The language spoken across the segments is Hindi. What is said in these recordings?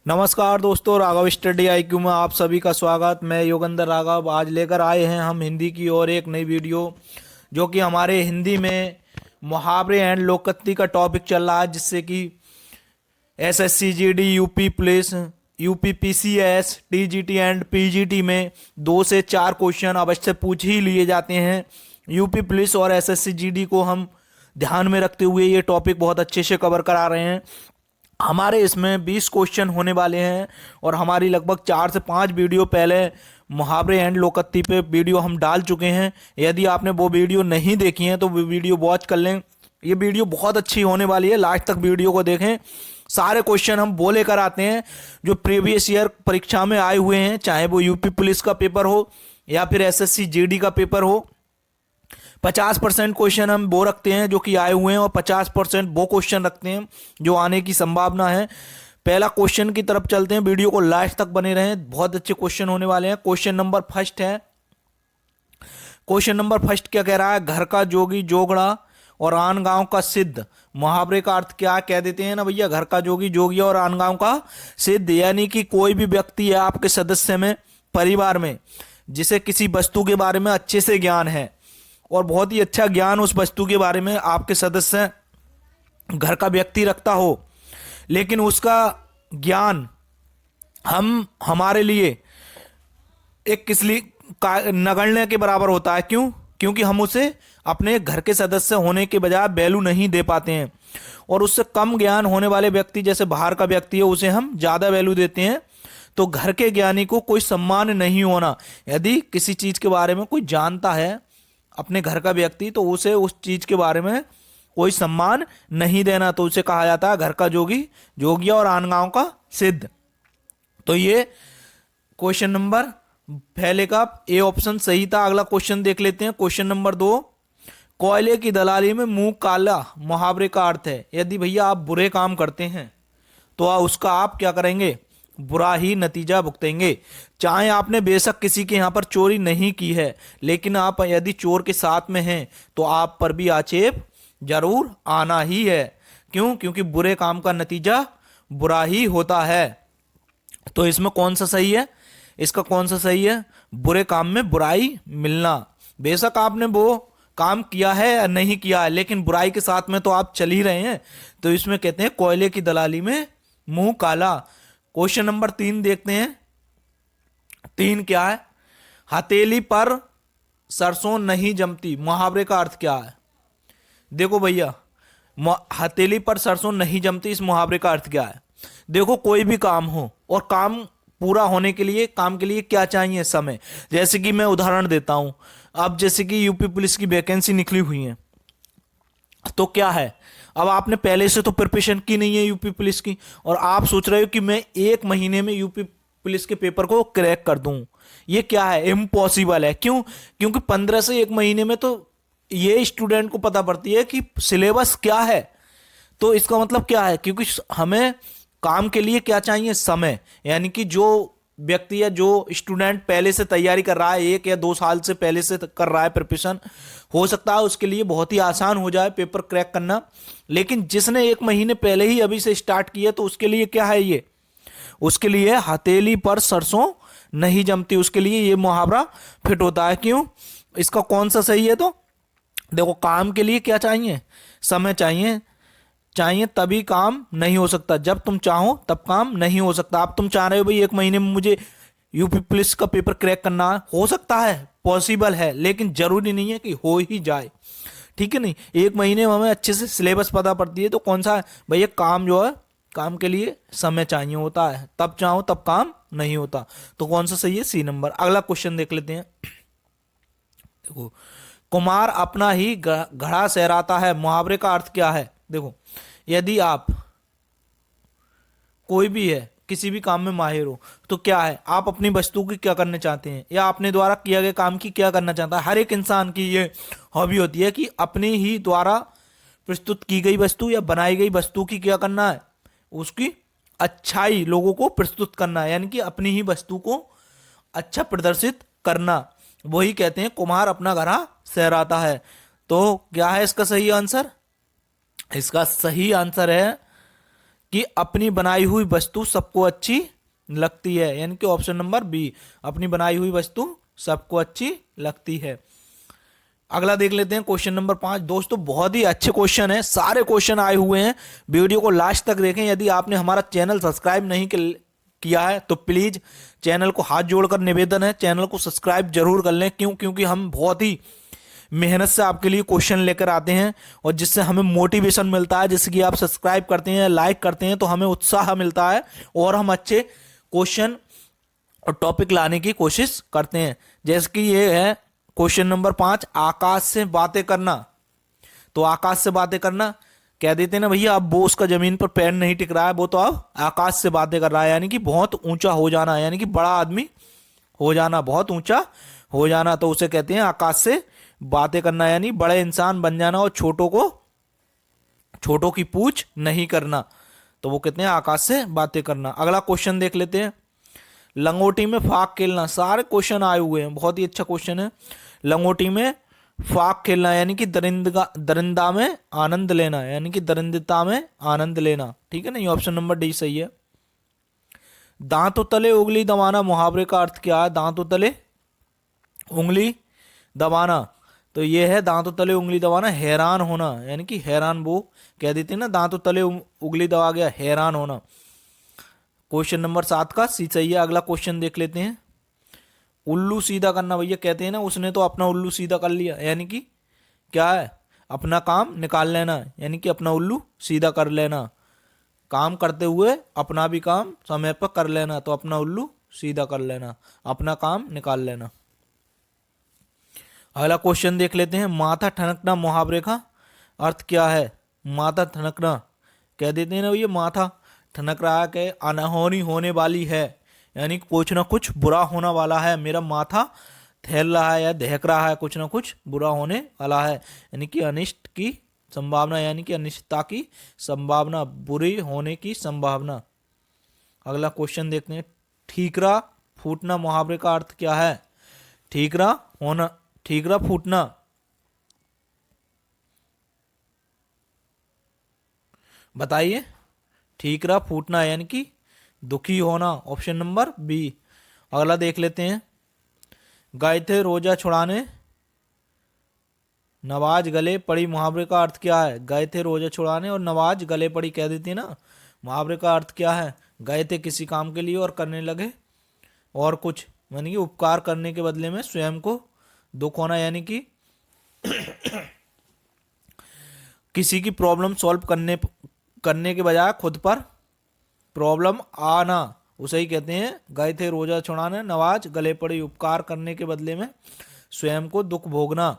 नमस्कार दोस्तों, राघव स्टडी आईक्यू में आप सभी का स्वागत। मैं योगेंद्र राघव आज लेकर आए हैं हम हिंदी की और एक नई वीडियो, जो कि हमारे हिंदी में मुहावरे एंड लोकोक्ति का टॉपिक चल रहा है, जिससे कि SSC GD, UP police, UP PCS, TGT and PGT में 2 से 4 क्वेश्चन अवश्य पूछ ही लिए जाते हैं। यूपी पुलिस और एसएससी जीडी को हम ध्यान में रखते हुए ये टॉपिक बहुत अच्छे से कवर करा रहे हैं। हमारे इसमें 20 क्वेश्चन होने वाले हैं और हमारी लगभग 4 से 5 वीडियो पहले मुहावरे एंड लोकोक्ति पे वीडियो हम डाल चुके हैं। यदि आपने वो वीडियो नहीं देखी है तो वो वीडियो वॉच कर लें। ये वीडियो बहुत अच्छी होने वाली है, लास्ट तक वीडियो को देखें। सारे क्वेश्चन हम वो लेकर आते हैं जो प्रीवियस ईयर परीक्षा में आए हुए हैं, चाहे वो यूपी पुलिस का पेपर हो या फिर एसएससी जीडी का पेपर हो। 50% क्वेश्चन हम वो रखते हैं जो कि आए हुए हैं और 50% वो क्वेश्चन रखते हैं जो आने की संभावना है। पहला क्वेश्चन की तरफ चलते हैं, वीडियो को लास्ट तक बने रहें, बहुत अच्छे क्वेश्चन होने वाले हैं। क्वेश्चन नंबर फर्स्ट है। क्वेश्चन नंबर फर्स्ट क्या कह रहा है? घर का जोगी जोगड़ा और आन गांव का सिद्ध। मुहावरे का अर्थ क्या कह देते हैं ना भैया, घर का जोगी जोगिया और आन गांव का सिद्ध, यानी कि कोई भी व्यक्ति है आपके सदस्य में, परिवार में, जिसे किसी वस्तु के बारे में अच्छे से ज्ञान है और बहुत ही अच्छा ज्ञान उस वस्तु के बारे में आपके सदस्य घर का व्यक्ति रखता हो, लेकिन उसका ज्ञान हमारे लिए एक किसली नगण्य के बराबर होता है। क्यों? क्योंकि हम उसे अपने घर के सदस्य होने के बजाय वैल्यू नहीं दे पाते हैं, और उससे कम ज्ञान होने वाले व्यक्ति, जैसे बाहर का व्यक्ति है, उसे हम ज़्यादा वैल्यू देते हैं। तो घर के ज्ञानी को कोई सम्मान नहीं होना। यदि किसी चीज़ के बारे में कोई जानता है अपने घर का व्यक्ति, तो उसे उस चीज के बारे में कोई सम्मान नहीं देना, तो उसे कहा जाता है घर का जोगी जोगिया और आन गांव का सिद्ध। तो ये क्वेश्चन नंबर पहले का ए ऑप्शन सही था। अगला क्वेश्चन देख लेते हैं। क्वेश्चन नंबर 2, कोयले की दलाली में मुंह काला। मुहावरे का अर्थ है, यदि भैया आप बुरे काम करते हैं तो उसका आप क्या करेंगे? बुरा ही नतीजा भुगतेंगे। चाहे आपने बेशक किसी के यहाँ पर चोरी नहीं की है, लेकिन आप यदि चोर के साथ में हैं तो आप पर भी आक्षेप जरूर आना ही है। क्यों? क्योंकि बुरे काम का नतीजा बुरा ही होता है। तो इसमें कौन सा सही है? इसका कौन सा सही है? बुरे काम में बुराई मिलना। बेशक आपने वो काम किया है या नहीं किया है, लेकिन बुराई के साथ में तो आप चल ही रहे हैं। तो इसमें कहते हैं कोयले की दलाली में मुंह काला। क्वेश्चन नंबर 3 देखते हैं। 3 क्या है? हथेली पर सरसों नहीं जमती। मुहावरे का अर्थ क्या है? देखो भैया, हथेली पर सरसों नहीं जमती, इस मुहावरे का अर्थ क्या है? देखो, कोई भी काम हो और काम पूरा होने के लिए, काम के लिए क्या चाहिए? समय। जैसे कि मैं उदाहरण देता हूं, अब जैसे कि यूपी पुलिस की वैकेंसी निकली हुई है, तो क्या है, अब आपने पहले से तो प्रिपरेशन की नहीं है यूपी पुलिस की, और आप सोच रहे हो कि मैं 1 महीने में यूपी पुलिस के पेपर को क्रैक कर दूं। ये क्या है? इम्पॉसिबल है। क्यों? क्योंकि 15 से 1 महीने में तो ये स्टूडेंट को पता पड़ती है कि सिलेबस क्या है। तो इसका मतलब क्या है? क्योंकि हमें काम के लिए क्या चाहिए? समय। यानी कि जो व्यक्ति या जो स्टूडेंट पहले से तैयारी कर रहा है, 1 या 2 साल से पहले से कर रहा है प्रिपरेशन, हो सकता है उसके लिए बहुत ही आसान हो जाए पेपर क्रैक करना। लेकिन जिसने 1 महीने पहले ही अभी से स्टार्ट किया, तो उसके लिए क्या है ये? उसके लिए हथेली पर सरसों नहीं जमती, उसके लिए ये मुहावरा फिट होता है। क्यों? इसका कौन सा सही है? तो देखो, काम के लिए क्या चाहिए? समय चाहिए तभी काम नहीं हो सकता। जब तुम चाहो तब काम नहीं हो सकता। अब तुम चाह रहे हो भाई 1 महीने में मुझे यूपी पुलिस का पेपर क्रैक करना है, हो सकता है, पॉसिबल है, लेकिन जरूरी नहीं है कि हो ही जाए। ठीक है? नहीं, 1 महीने में हमें अच्छे से सिलेबस पता पड़ती है। तो कौन सा है भैया? काम जो है, काम के लिए समय चाहिए होता है, तब चाहो तब काम नहीं होता। तो कौन सा सही है? सी नंबर। अगला क्वेश्चन देख लेते हैं। देखो, कुम्हार अपना ही घड़ा सहराता है। मुहावरे का अर्थ क्या है? देखो, यदि आप कोई भी है, किसी भी काम में माहिर हो, तो क्या है, आप अपनी वस्तु की क्या करना चाहते हैं, या अपने द्वारा किया गए काम की क्या करना चाहता है? हर एक इंसान की ये हॉबी होती है कि अपने ही द्वारा प्रस्तुत की गई वस्तु या बनाई गई वस्तु की क्या करना है? उसकी अच्छाई लोगों को प्रस्तुत करना है, यानी कि अपनी ही वस्तु को अच्छा प्रदर्शित करना। वही कहते हैं कुम्हार अपना घड़ा सहराता है। तो क्या है इसका सही आंसर? इसका सही आंसर है कि अपनी बनाई हुई वस्तु सबको अच्छी लगती है, यानी कि ऑप्शन नंबर बी, अपनी बनाई हुई वस्तु सबको अच्छी लगती है। अगला देख लेते हैं क्वेश्चन नंबर 5। दोस्तों बहुत ही अच्छे क्वेश्चन है, सारे क्वेश्चन आए हुए हैं, वीडियो को लास्ट तक देखें। यदि आपने हमारा चैनल सब्सक्राइब नहीं किया है तो प्लीज चैनल को हाथ जोड़कर निवेदन है, चैनल को सब्सक्राइब जरूर कर लें। क्योंकि हम बहुत ही मेहनत से आपके लिए क्वेश्चन लेकर आते हैं और जिससे हमें मोटिवेशन मिलता है। जैसे कि आप सब्सक्राइब करते हैं, लाइक करते हैं तो हमें उत्साह मिलता है और हम अच्छे क्वेश्चन और टॉपिक लाने की कोशिश करते हैं। जैसे कि ये है क्वेश्चन नंबर 5, आकाश से बातें करना। तो आकाश से बातें करना कह देते हैं ना भैया, अब वो उसका जमीन पर पैर नहीं टिक रहा है, वो तो अब आकाश से बातें कर रहा है, यानी कि बहुत ऊंचा हो जाना, यानी कि बड़ा आदमी हो जाना, बहुत ऊंचा हो जाना। तो उसे कहते हैं आकाश से बातें करना, यानी बड़े इंसान बन जाना और छोटों की पूछ नहीं करना। तो वो कहते हैं आकाश से बातें करना। अगला क्वेश्चन देख लेते हैं, लंगोटी में फाक खेलना। सारे क्वेश्चन आए हुए हैं, बहुत ही अच्छा क्वेश्चन है। लंगोटी में फाक खेलना यानी कि दरिंदा में आनंद लेना, यानी कि दरिंदता में आनंद लेना। ठीक है ना, ये ऑप्शन नंबर डी सही है। दांतों तले उंगली दबाना, मुहावरे का अर्थ क्या है? दांतों तले उंगली दबाना, तो ये है दांतों तले उंगली दबाना हैरान होना, यानी कि हैरान, वो कह देते हैं ना दांतों तले उंगली दबा गया, हैरान होना। क्वेश्चन नंबर 7 का सी सही है। अगला क्वेश्चन देख लेते हैं, उल्लू सीधा करना। भैया कहते हैं ना उसने तो अपना उल्लू सीधा कर लिया, यानी कि क्या है? अपना काम निकाल लेना, यानी कि अपना उल्लू सीधा कर लेना, काम करते हुए अपना भी काम समय पर कर लेना, तो अपना उल्लू सीधा कर लेना, अपना काम निकाल लेना। अगला क्वेश्चन देख लेते हैं, माथा ठनकना मुहावरे का अर्थ क्या है? माथा ठनकना कह देते हैं ना भैया, माथा ठनक रहा है कि अनहोनी होने वाली है, यानी कुछ ना कुछ बुरा होने वाला है, मेरा माथा थैल रहा है या दहक रहा है, कुछ ना कुछ बुरा होने वाला है, यानी कि अनिष्ट की संभावना, यानी कि अनिश्चितता की संभावना, बुरी होने की संभावना। अगला क्वेश्चन देखते हैं, ठीकरा फूटना मुहावरे का अर्थ क्या है? ठीकरा होना, ठीकरा फूटना, बताइए। ठीकरा फूटना यानी कि दुखी होना, ऑप्शन नंबर बी। अगला देख लेते हैं, गए थे रोजा छुड़ाने नवाज गले पड़ी मुहावरे का अर्थ क्या है? गए थे रोजा छुड़ाने और नवाज गले पड़ी कह देती है ना, मुहावरे का अर्थ क्या है? गए थे किसी काम के लिए और करने लगे और कुछ, यानी कि उपकार करने के बदले में स्वयं को दुख होना, यानी कि किसी की प्रॉब्लम सॉल्व करने के बजाय खुद पर प्रॉब्लम आना, उसे ही कहते हैं गए थे रोजा छुड़ाने नवाज गले पड़ी, उपकार करने के बदले में स्वयं को दुख भोगना,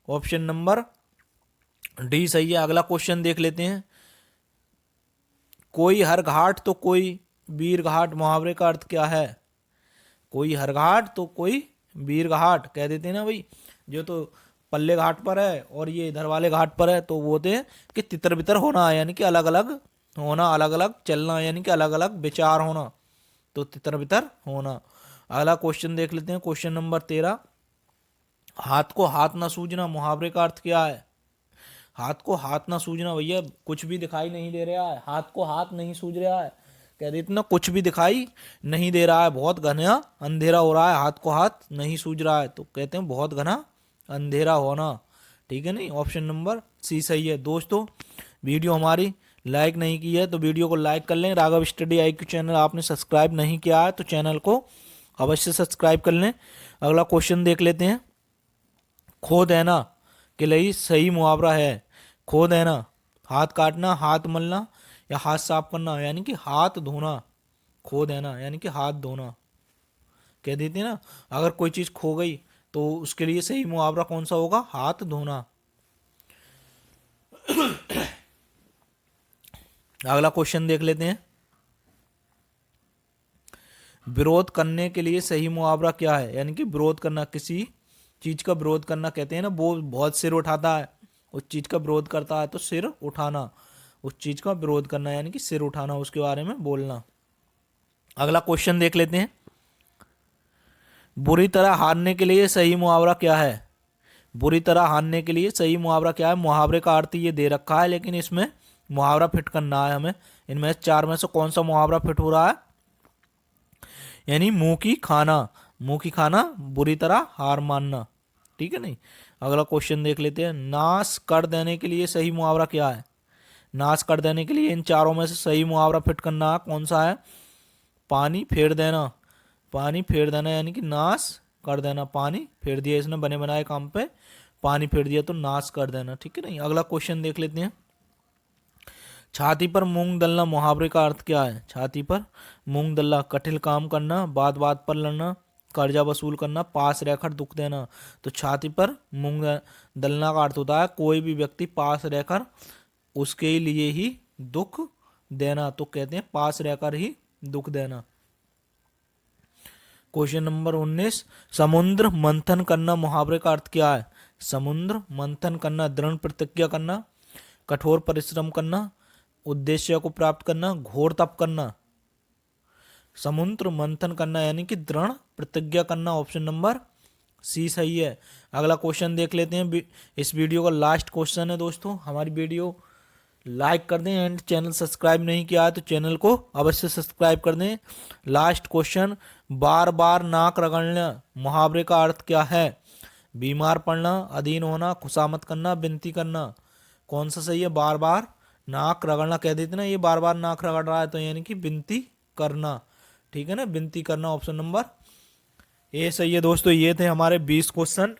ऑप्शन नंबर डी सही है। अगला क्वेश्चन देख लेते हैं, कोई हर घाट तो कोई वीर घाट मुहावरे का अर्थ क्या है? कोई हर घाट तो कोई वीर घाट कह देते हैं ना भाई, जो तो पल्ले घाट पर है और ये इधर वाले घाट पर है, तो वो होते हैं कि तितर बितर होना, यानी कि अलग अलग होना, अलग अलग चलना, यानी कि अलग अलग विचार होना, तो तितर बितर होना। अगला क्वेश्चन देख लेते हैं, क्वेश्चन नंबर 13, हाथ को हाथ ना सूझना मुहावरे का अर्थ क्या है? हाथ को हाथ ना सूझना, भैया कुछ भी दिखाई नहीं दे रहा है, हाथ को हाथ नहीं सूझ रहा है, कह देते ना कुछ भी दिखाई नहीं दे रहा है, बहुत घना अंधेरा हो रहा है, हाथ को हाथ नहीं सूझ रहा है, तो कहते हैं बहुत घना अंधेरा होना। ठीक है, नहीं, ऑप्शन नंबर सी सही है। दोस्तों वीडियो हमारी लाइक नहीं की है तो वीडियो को लाइक कर लें। राघव स्टडी IQ चैनल आपने सब्सक्राइब नहीं किया है तो चैनल को अवश्य सब्सक्राइब कर लें। अगला क्वेश्चन देख लेते हैं, खो देना के लिए सही मुहावरा है? खो देना, हाथ काटना, हाथ मलना या हाथ साफ करना, यानी कि हाथ धोना। खो देना यानी कि हाथ धोना, कह देते हैं ना अगर कोई चीज खो गई तो उसके लिए सही मुहावरा कौन सा होगा? हाथ धोना। अगला क्वेश्चन देख लेते हैं, विरोध करने के लिए सही मुहावरा क्या है? यानी कि विरोध करना, किसी चीज का विरोध करना, कहते हैं ना वो बहुत सिर उठाता है, उस चीज का विरोध करता है तो सिर उठाना, उस चीज का विरोध करना यानी कि सिर उठाना, उसके बारे में बोलना। अगला क्वेश्चन देख लेते हैं, बुरी तरह हारने के लिए सही मुहावरा क्या है? बुरी तरह हारने के लिए सही मुहावरा क्या है? मुहावरे का अर्थ ये दे रखा है लेकिन इसमें मुहावरा फिट करना है हमें, इनमें चार में से कौन सा मुहावरा फिट हो रहा है? यानी मुंह की खाना बुरी तरह हार मानना। ठीक है नहीं। अगला क्वेश्चन देख लेते हैं। नाश कर देने के लिए सही मुहावरा क्या है? नाश कर देने के लिए इन चारों में से सही मुहावरा फिट करना कौन सा है? पानी फेर देना। पानी फेर देना यानी कि नाश कर देना। पानी फेर दिया इसने बने बनाए काम पे, पानी फेर दिया तो नाश कर देना। ठीक है नहीं। अगला क्वेश्चन देख लेते हैं। छाती पर मूंग दलना मुहावरे का अर्थ क्या है? छाती पर मूंग दलना कठिन काम करना, बात बात पर लड़ना, कर्जा वसूल करना, पास रहकर दुख देना। तो छाती पर मूंग दलना का अर्थ होता है कोई भी व्यक्ति पास रहकर उसके लिए ही दुख देना, तो कहते हैं पास रहकर ही दुख देना। Question number 19। समुद्र मंथन करना मुहावरे का अर्थ क्या है? समुद्र मंथन करना दृढ़ प्रतिज्ञा करना, कठोर परिश्रम करना, उद्देश्य को प्राप्त करना, घोर तप करना। समुद्र मंथन करना यानी कि दृढ़ प्रतिज्ञा करना। ऑप्शन नंबर सी सही है। अगला क्वेश्चन देख लेते हैं। इस वीडियो का लास्ट क्वेश्चन है दोस्तों। हमारी वीडियो लाइक कर दें एंड चैनल सब्सक्राइब नहीं किया है तो चैनल को अवश्य सब्सक्राइब कर दें। Last question. बार बार नाक रगड़ना मुहावरे का अर्थ क्या है? बीमार पड़ना, अधीन होना, खुशामद करना, विनती करना। कौन सा सही है? बार बार नाक रगड़ना कह देते ना, ये बार बार नाक रगड़ रहा है तो यानी कि विनती करना। ठीक है ना, विनती करना। ऑप्शन नंबर ए सही है दोस्तों। ये थे हमारे 20 क्वेश्चन।